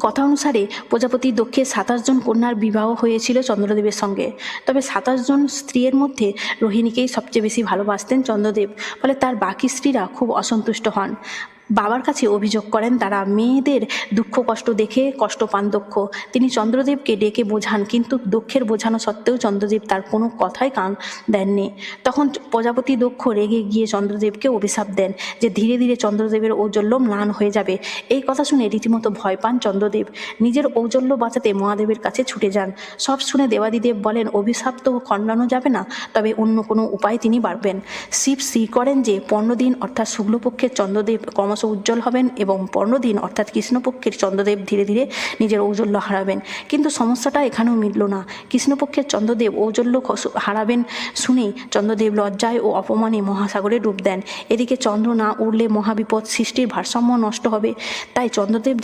কথা অনুসারে প্রজাপতি দক্ষের 27 জন কন্যার বিবাহ হয়েছিল চন্দ্রদেবের সঙ্গে। তবে 27 জন স্ত্রীর মধ্যে রোহিণীকেই সবচেয়ে বেশি ভালোবাসতেন চন্দ্রদেব, ফলে তার বাকি স্ত্রীরা খুব অসন্তুষ্ট হন। বাবার কাছে অভিযোগ করেন তারা মেয়েদের দুঃখ কষ্ট দেখে কষ্ট পান দক্ষ। তিনি চন্দ্রদেবকে ডেকে বোঝান, কিন্তু দক্ষের বোঝানো সত্ত্বেও চন্দ্রদেব তার কোনো কথাই কান দেননি। তখন প্রজাপতি দক্ষ রেগে গিয়ে চন্দ্রদেবকে অভিশাপ দেন যে ধীরে ধীরে চন্দ্রদেবের ঔজ্জ্বল্য ম্লান হয়ে যাবে। এই কথা শুনে রীতিমতো ভয় পান চন্দ্রদেব। নিজের ঔজ্জ্বল্য বাঁচাতে মহাদেবের কাছে ছুটে যান। সব শুনে দেবাদিদেব বলেন অভিশাপ তো খণ্ডানো যাবে না, তবে অন্য কোনো উপায় তিনি বাড়বেন। শিব স্থির করেন যে 15 দিন অর্থাৎ শুক্লপক্ষের চন্দ্রদেব ক্রমশ উজ্জ্বল হবেন এবং 15 দিন অর্থাৎ কৃষ্ণপক্ষের চন্দ্রদেব ধীরে ধীরে নিজের ঔজ্জ্বল্য হারাবেন। কিন্তু সমস্যাটা এখানেও মিটল না। কৃষ্ণপক্ষের চন্দ্রদেব ঔজ্জ্বল্য হারাবেন শুনে চন্দ্রদেব লজ্জায় ও অপমানে মহাসাগরে ডুব দেন। এদিকে চন্দ্র না উড়লে মহাবিপদ, সৃষ্টির ভারসাম্য নষ্ট হবে। তাই চন্দ্রদেব